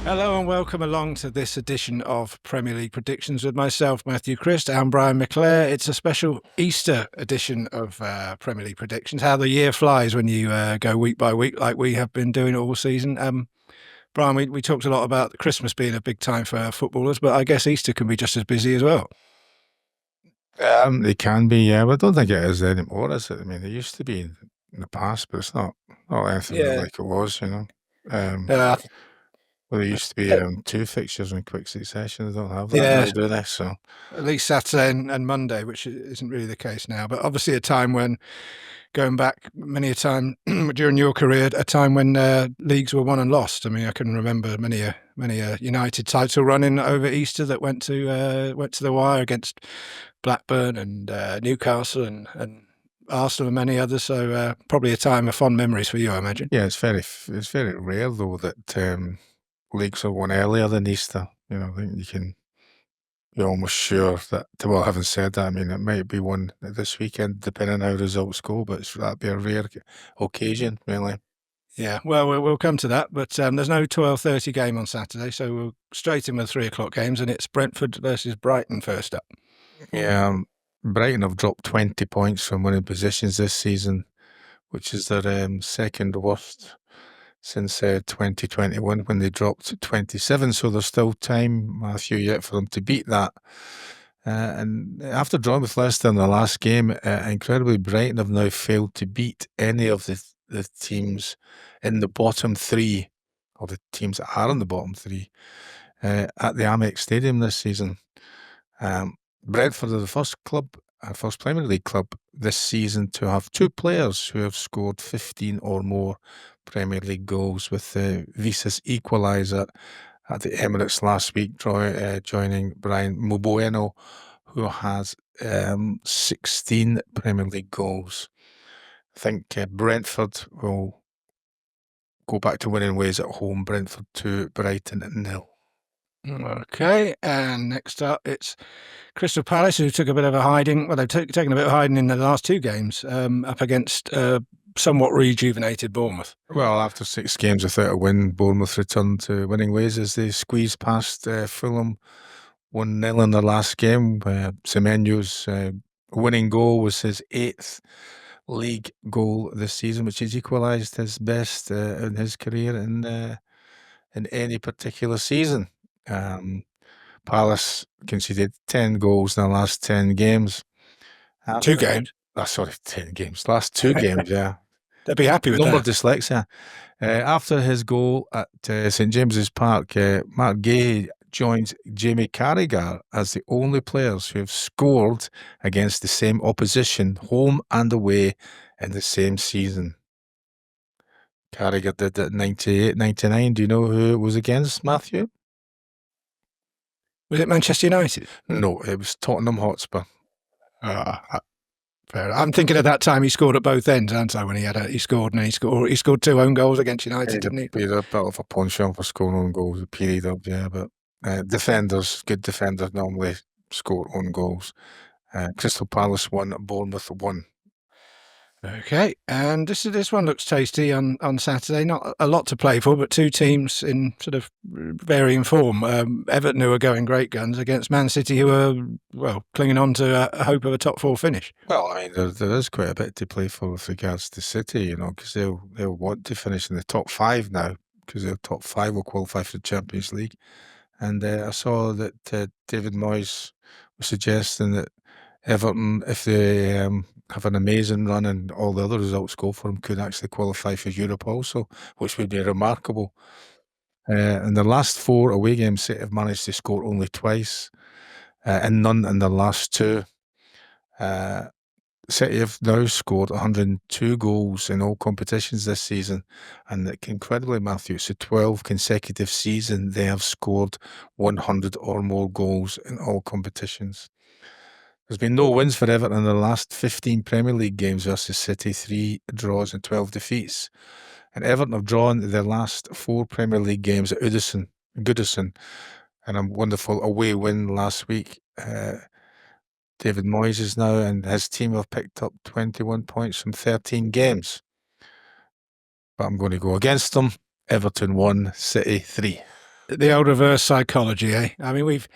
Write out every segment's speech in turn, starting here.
Hello and welcome along to this edition of Premier League Predictions with myself, Matthew Christ, and Brian McClair. It's a special Easter edition of Premier League Predictions. How the year flies when you go week by week like we have been doing all season. Brian, we talked a lot about Christmas being a big time for footballers, but I guess Easter can be just as busy as well. They can be, yeah, but I don't think it is anymore, is it? I mean, it used to be in the past, but it's not anything like it was, you know. Well, there used to be 2 fixtures in quick succession. They don't have that now, do they? So at least Saturday and Monday, which isn't really the case now. But obviously a time when, going back many a time during your career, a time when leagues were won and lost. I mean, I can remember many a United title running over Easter that went to the wire against Blackburn and Newcastle and Arsenal and many others. So probably a time of fond memories for you, I imagine. yeah, it's very rare though that leagues are won earlier than Easter. You know, I think you're almost sure that. Well, having said that, I mean, it might be one this weekend, depending on how results go, but that'd be a rare occasion, really. Yeah, well, we'll come to that, but there's no 12:30 game on Saturday, so we'll straight in with 3:00 games, and it's Brentford versus Brighton first up. Yeah, Brighton have dropped 20 points from winning positions this season, which is their second worst since 2021 when they dropped 27. So there's still time, Matthew, yet for them to beat that. And after drawing with Leicester in the last game, incredibly, Brighton have now failed to beat any of the teams in the bottom 3, or the teams that are in the bottom 3, at the Amex Stadium this season. Brentford are the first Premier League club this season to have 2 players who have scored 15 or more Premier League goals, with Visa's equaliser at the Emirates last week, joining Brian Mbeumo, who has 16 Premier League goals. I think Brentford will go back to winning ways at home. Brentford 2, Brighton 0. Okay, and next up it's Crystal Palace, who took a bit of a hiding. Well, they've taken a bit of hiding in the last 2 games, up against somewhat rejuvenated Bournemouth. Well, after 6 games without a win, Bournemouth returned to winning ways as they squeezed past Fulham 1-0 in their last game. Semenyo's winning goal was his 8th league goal this season, which has equalised his best in his career in any particular season. Palace conceded 10 goals in the last 10 games. 2 games? Sorry, 10 games. Last 2 games, yeah. They'd be happy with Number that. dyslexia. After his goal at St James's Park, Mark Gay joins Jamie Carragher as the only players who have scored against the same opposition, home and away, in the same season. Carragher did it 98, 99. Do you know who it was against, Matthew? Was it Manchester United? No, it was Tottenham Hotspur. Fair. I'm thinking at that time he scored at both ends, aren't I? When he scored 2 own goals against United, didn't he? He had a bit of a punch on for scoring own goals, a period of, yeah, but good defenders normally score own goals. Crystal Palace 1, Bournemouth 1. Okay, and this one looks tasty on Saturday. Not a lot to play for, but 2 teams in sort of varying form. Everton, who are going great guns, against Man City, who are, clinging on to a hope of a top 4 finish. Well, I mean, there is quite a bit to play for with regards to City, you know, because they'll want to finish in the top 5 now, because their top 5 will qualify for the Champions League. And I saw that David Moyes was suggesting that Everton, if they have an amazing run and all the other results go for them, could actually qualify for Europa also, which would be remarkable. In the last 4 away games, City have managed to score only twice, and none in their last 2. City have now scored 102 goals in all competitions this season, and incredibly, Matthew, it's a 12 consecutive season they have scored 100 or more goals in all competitions. There's been no wins for Everton in the last 15 Premier League games versus City, 3 draws and 12 defeats. And Everton have drawn their last 4 Premier League games at Goodison, and a wonderful away win last week. David Moyes is now, and his team have picked up 21 points from 13 games. But I'm going to go against them. Everton 1, City 3. The old reverse psychology, eh? I mean, we've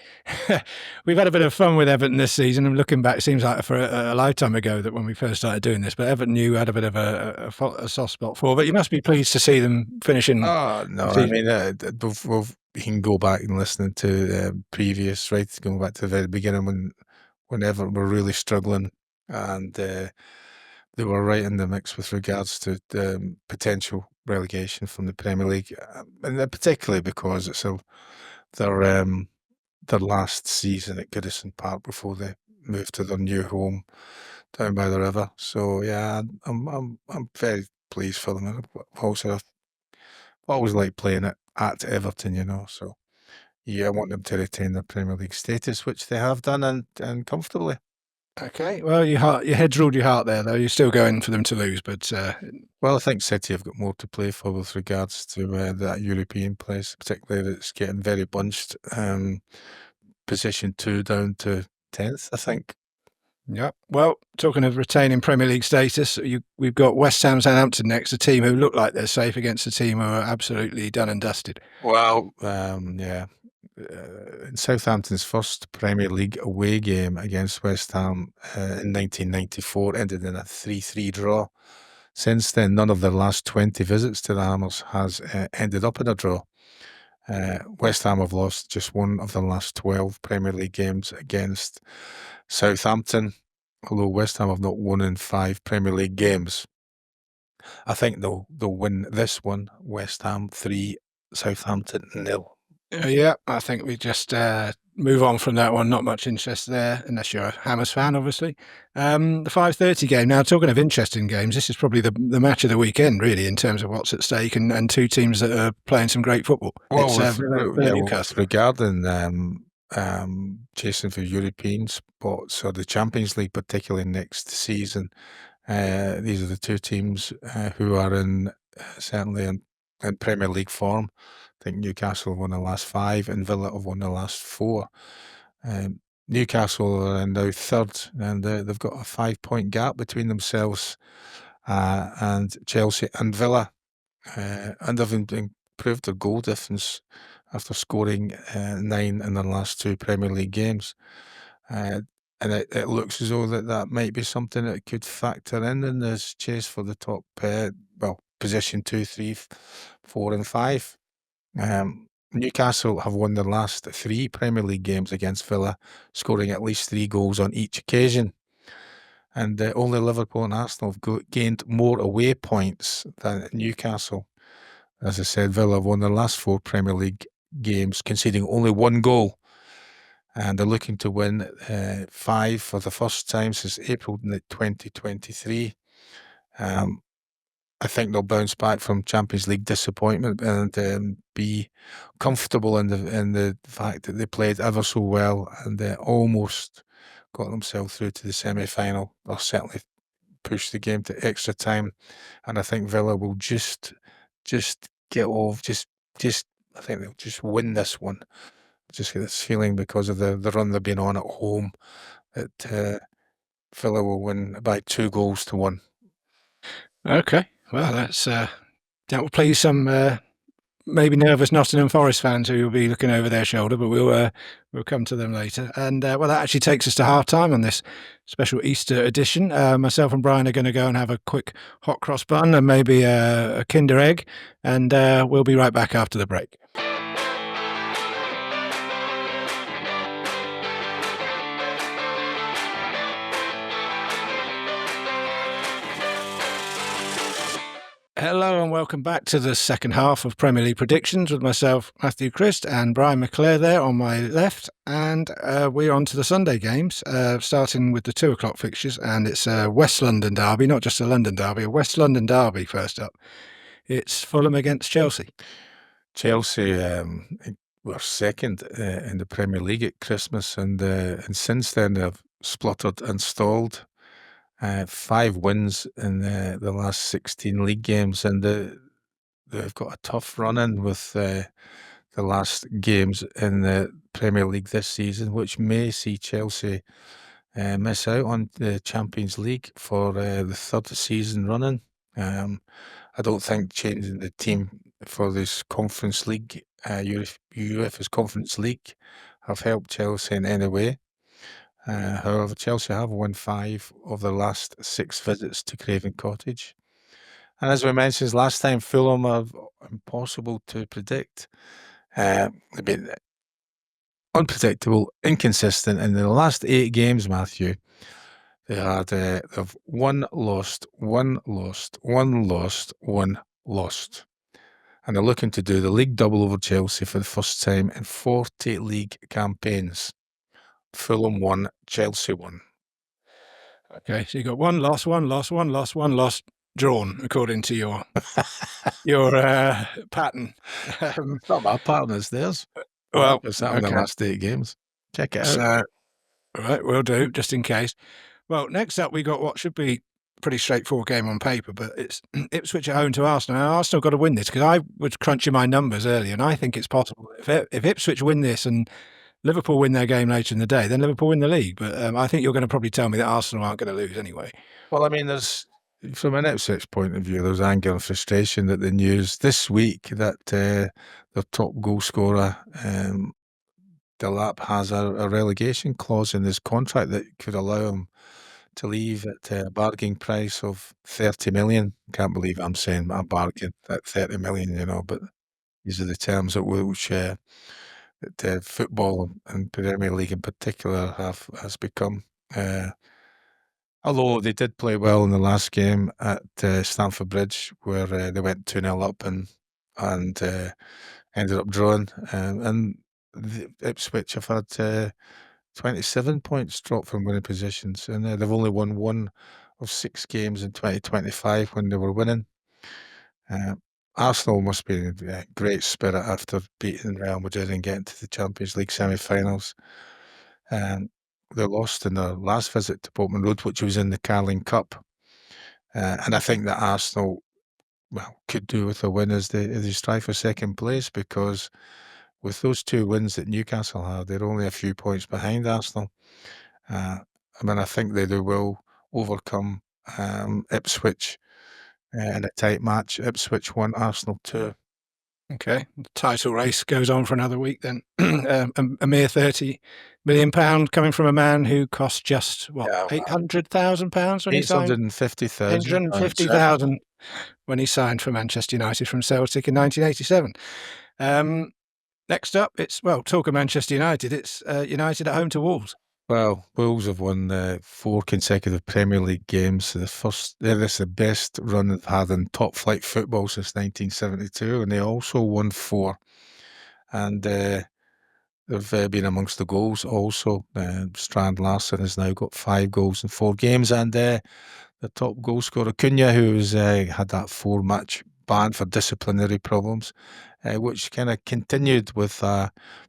we've had a bit of fun with Everton this season. And looking back, it seems like for a lifetime ago that when we first started doing this. But Everton, you had a bit of a soft spot for. But you must be pleased to see them finishing Oh no, the I season. mean, you can go back and listen to previous, right? Going back to the very beginning when Everton were really struggling, and they were right in the mix with regards to potential relegation from the Premier League, and particularly because it's their last season at Goodison Park before they moved to their new home down by the river. So yeah, I'm very pleased for them. I've always liked playing at Everton, So yeah, I want them to retain their Premier League status, which they have done and comfortably. Okay, well, your head's ruled your heart there, though. You're still going for them to lose, but Well, I think City have got more to play for with regards to that European place, particularly that it's getting very bunched. Position 2 down to 10th, I think. yeah. Well, talking of retaining Premier League status, we've got West Ham Southampton next, a team who look like they're safe against a team who are absolutely done and dusted. Well, yeah. In Southampton's first Premier League away game against West Ham in 1994 ended in a 3-3 draw. Since then, none of their last 20 visits to the Hammers has ended up in a draw. West Ham have lost just one of the last 12 Premier League games against Southampton, although West Ham have not won in 5 Premier League games. I think they'll win this one. West Ham 3, Southampton 0. Yeah, I think we just move on from that one. Not much interest there, unless you're a Hammers fan, obviously. The 5:30 game. Now, talking of interesting games, this is probably the match of the weekend, really, in terms of what's at stake and two teams that are playing some great football. Well, It's Villa with Newcastle. regarding chasing for European spots or the Champions League, particularly next season, these are the two teams who are certainly in Premier League form. I think Newcastle have won the last 5 and Villa have won the last 4. Newcastle are now third, and they've got a 5-point gap between themselves and Chelsea and Villa, and they've improved their goal difference after scoring 9 in their last 2 Premier League games. And it looks as though that might be something that could factor in this chase for the top, position 2, 3, 4, and 5. Newcastle have won their last 3 Premier League games against Villa, scoring at least 3 goals on each occasion. And only Liverpool and Arsenal have gained more away points than Newcastle. As I said, Villa have won their last 4 Premier League games, conceding only 1 goal. And they're looking to win 5 for the first time since April 2023. I think they'll bounce back from Champions League disappointment and be comfortable in the fact that they played ever so well and almost got themselves through to the semi-final, or certainly pushed the game to extra time. And I think Villa will just get off, I think they'll just win this one. Just get this feeling because of the run they've been on at home that Villa will win by 2 goals to 1. Okay, well, that will please some maybe nervous Nottingham Forest fans who will be looking over their shoulder, but we'll come to them later. And well, that actually takes us to half time on this special Easter edition. Myself and Brian are going to go and have a quick hot cross bun and maybe a Kinder Egg, and we'll be right back after the break. Hello and welcome back to the second half of Premier League predictions with myself, Matthew Christ, and Brian McClair there on my left. And we're on to the Sunday games, starting with the 2 o'clock fixtures. And it's a West London derby, not just a London derby, a West London derby first up. It's Fulham against Chelsea. Chelsea were second in the Premier League at Christmas, and since then they've spluttered and stalled. 5 wins in the last 16 league games, and they've got a tough run in with the last games in the Premier League this season, which may see Chelsea miss out on the Champions League for the 3rd season running. I don't think changing the team for this Conference League, UEFA's Conference League, have helped Chelsea in any way. However, Chelsea have won 5 of their last 6 visits to Craven Cottage. And as we mentioned last time, Fulham are impossible to predict. They've been unpredictable, inconsistent. In the last 8 games, Matthew, they've one lost, one lost, one lost, one lost. And they're looking to do the league double over Chelsea for the first time in 40 league campaigns. Fulham won, Chelsea won. Okay, so you got one loss, one loss, one loss, one loss, drawn according to your pattern. It's not my pattern, it's theirs. Well, It's happened in okay. the last 8 games. Check it out. So, right, we'll do, just in case. Well, next up, we got what should be a pretty straightforward game on paper, but it's Ipswich at home to Arsenal. Now, Arsenal got to win this because I was crunching my numbers earlier, and I think it's possible. If Ipswich win this and Liverpool win their game later in the day, then Liverpool win the league. But I think you're going to probably tell me that Arsenal aren't going to lose anyway. Well, I mean, there's, from an Ipswich point of view, there's anger and frustration that the news this week that their top goal scorer, Delap, has a relegation clause in his contract that could allow him to leave at a bargaining price of 30 million. Can't believe I'm saying a bargain at 30 million, but these are the terms at which that football and Premier League in particular has become. Although they did play well in the last game at Stamford Bridge, where they went 2-0 up and ended up drawing. And the Ipswich have had 27 points dropped from winning positions, and they've only won 1 of 6 games in 2025 when they were winning. Arsenal must be in a great spirit after beating Real Madrid and getting to the Champions League semi-finals. They lost in their last visit to Portman Road, which was in the Carling Cup. And I think that Arsenal, could do with a win as they strive for second place, because with those 2 wins that Newcastle had, they're only a few points behind Arsenal. I think they will overcome Ipswich in a tight match. Ipswich 1, Arsenal 2. Okay, the title race goes on for another week then. A mere £30 million coming from a man who cost just, £800,000 when he signed? 850,000. £850,000 when he signed for Manchester United from Celtic in 1987. Next up, it's, talk of Manchester United, it's United at home to Wolves. Well, Wolves have won 4 consecutive Premier League games. This is the best run they've had in top flight football since 1972, and they also won 4. And they've been amongst the goals also. Strand Larsen has now got 5 goals in 4 games, and the top goal scorer, Cunha, who's had that 4-match ban for disciplinary problems, which kind of continued with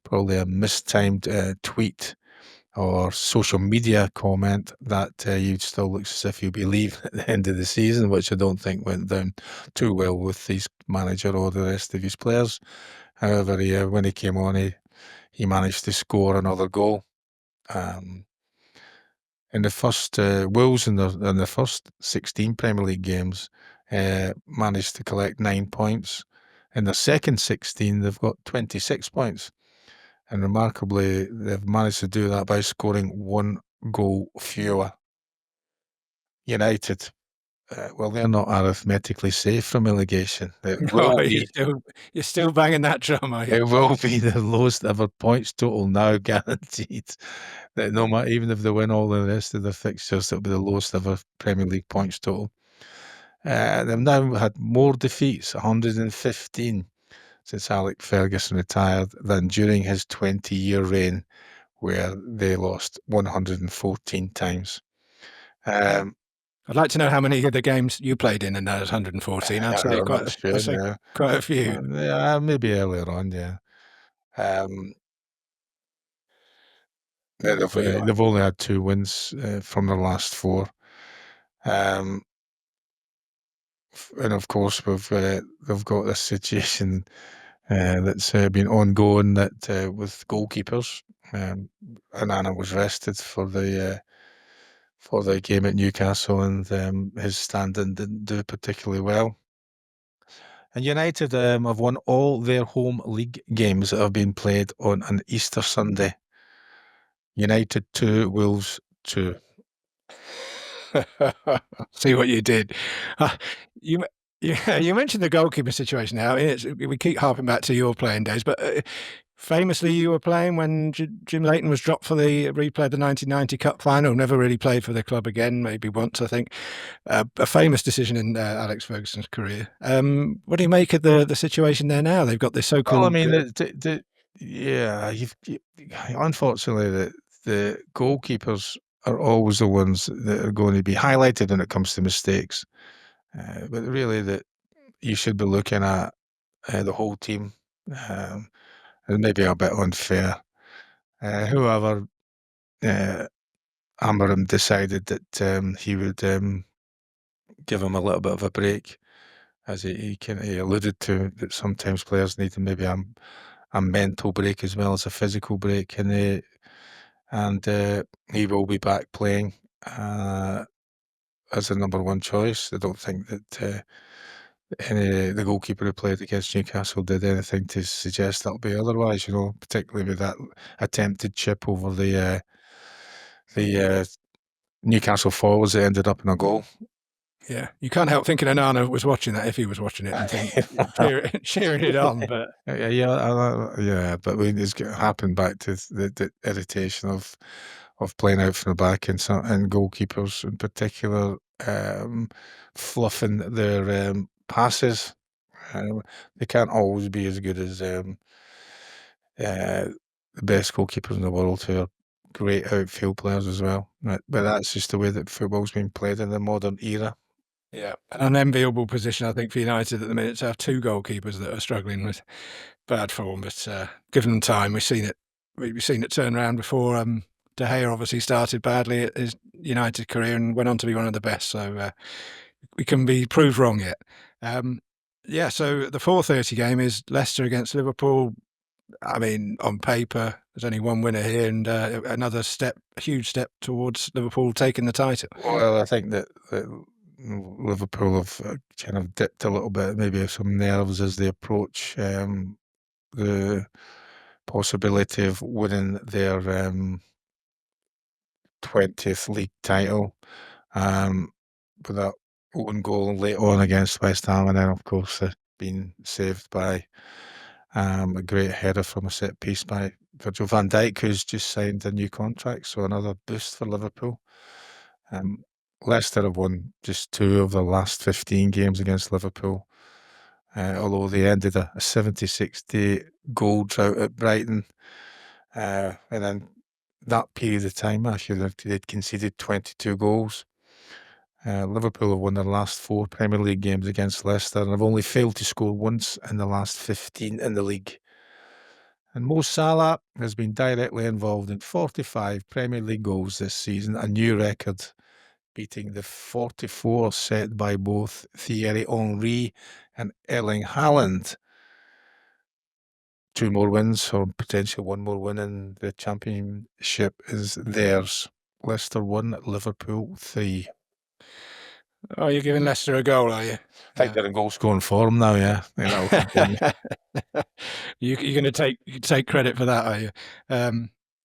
probably a mistimed tweet or social media comment that you still looks as if you'll be leaving at the end of the season, which I don't think went down too well with his manager or the rest of his players. However, when he came on, he managed to score another goal. In the first Wolves in the first 16 Premier League games managed to collect 9 points. In the second 16, they've got 26 points. And remarkably, they've managed to do that by scoring 1 goal fewer. United, they're not arithmetically safe from relegation. You're still banging that drum, are you? It will be the lowest ever points total now, guaranteed. That no matter, even if they win all the rest of the fixtures, it'll be the lowest ever Premier League points total. They've now had more defeats, 115. Since Alex Ferguson retired, than during his 20-year reign, where they lost 114 times. I'd like to know how many of the games you played in those 114. I'd say quite a few. Maybe earlier on, yeah. They've only had 2 wins from their last 4. And of course, they've got this situation that's been ongoing with goalkeepers. Anana was rested for the game at Newcastle, and his stand-in didn't do particularly well. And United have won all their home league games that have been played on an Easter Sunday. United 2, Wolves 2. See what you did. Uh, you, you mentioned the goalkeeper situation now. We keep harping back to your playing days, but famously, you were playing when Jim Leighton was dropped for the replay of the 1990 Cup final. Never really played for the club again, maybe once, I think. A famous decision in Alex Ferguson's career. What do you make of the situation there now? They've got this Well, I so-called. mean, yeah, unfortunately, the goalkeepers are always the ones that are going to be highlighted when it comes to mistakes. But really, that you should be looking at the whole team. And maybe a bit unfair. Whoever Amorim decided that he would give him a little bit of a break, as he kind of alluded to, that sometimes players need maybe a mental break as well as a physical break, and he will be back playing as the number one choice. I don't think that the goalkeeper who played against Newcastle did anything to suggest that'll be otherwise. Particularly with that attempted chip over the Newcastle forwards that ended up in a goal. Yeah, you can't help thinking Onana was watching that if he was watching it and think cheering it on. But Yeah, but it's happened back to the irritation of playing out from the back and goalkeepers in particular fluffing their passes. They can't always be as good as the best goalkeepers in the world who are great outfield players as well. But that's just the way that football's been played in the modern era. yeah, an unenviable position, I think, for United at the minute to have two goalkeepers that are struggling with bad form. But given them time, we've seen it. We've seen it turn around before. De Gea obviously started badly at his United career and went on to be one of the best. So we can be proved wrong yet. Yeah. So the 4:30 game is Leicester against Liverpool. I mean, on paper, there's only one winner here, and another huge step towards Liverpool taking the title. Well, I think that Liverpool have kind of dipped a little bit, maybe some nerves as they approach the possibility of winning their 20th league title with that own goal late on against West Ham, and then, of course, being saved by a great header from a set piece by Virgil van Dijk, who's just signed a new contract, so another boost for Liverpool. Leicester have won just 2 of the last 15 games against Liverpool, although they ended a 76-day goal drought at Brighton. And then that period of time, actually, they'd conceded 22 goals. Liverpool have won their last 4 Premier League games against Leicester and have only failed to score once in the last 15 in the league. And Mo Salah has been directly involved in 45 Premier League goals this season, a new record, beating the 44 set by both Thierry Henry and Erling Haaland. 2 more wins, or potentially 1 more win in the championship is theirs. Leicester 1, Liverpool 3. Oh, you're giving Leicester a goal, are you? I think they're in goal scoring form now, yeah. I think that'll continue. You're going to take credit for that, are you?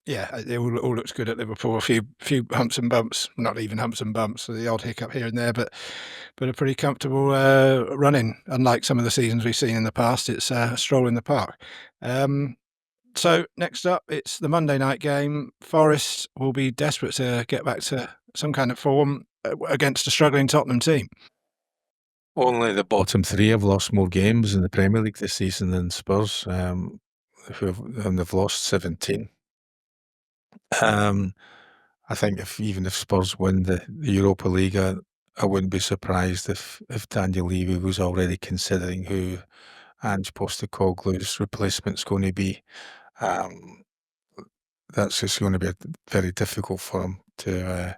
Yeah, it all looks good at Liverpool. A few humps and bumps, not even humps and bumps, the odd hiccup here and there, but a pretty comfortable running. Unlike some of the seasons we've seen in the past, it's a stroll in the park. So next up, it's the Monday night game. Forest will be desperate to get back to some kind of form against a struggling Tottenham team. Only the bottom 3 have lost more games in the Premier League this season than Spurs, and they've lost 17. I think even if Spurs win the Europa League, I wouldn't be surprised if Daniel Levy was already considering who Ange Postecoglou's replacement's going to be. That's just going to be very difficult for him to,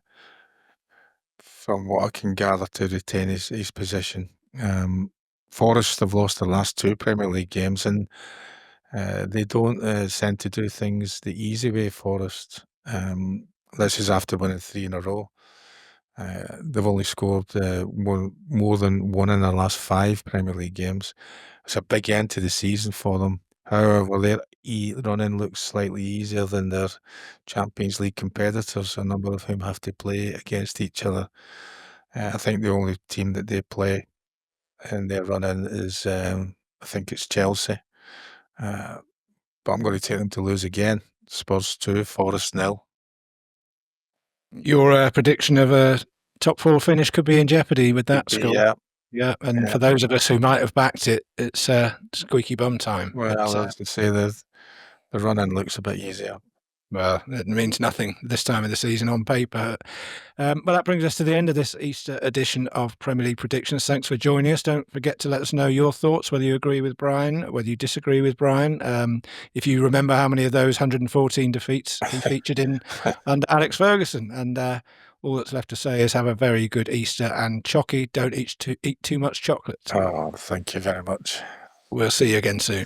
from what I can gather, to retain his position. Forest have lost the last 2 Premier League games, and they don't tend to do things the easy way, Forest. This is after winning 3 in a row. They've only scored more than one in their last 5 Premier League games. It's a big end to the season for them. However, their run-in looks slightly easier than their Champions League competitors, a number of whom have to play against each other. I think the only team that they play in their run-in is, I think it's Chelsea. But I'm going to take them to lose again. Spurs 2, Forest 0. Your prediction of a top 4 finish could be in jeopardy with that score. Yeah. Yeah, and Yeah. for those of us who might have backed it, it's squeaky bum time. Well, But, I was to say the run-in looks a bit easier. well, it means nothing this time of the season on paper. Well, that brings us to the end of this Easter edition of Premier League Predictions. Thanks for joining us. Don't forget to let us know your thoughts, whether you agree with Brian, whether you disagree with Brian. If you remember how many of those 114 defeats he featured in under Alex Ferguson. And all that's left to say is have a very good Easter, and Chocky, don't eat too much chocolate. Oh, thank you very much. We'll see you again soon.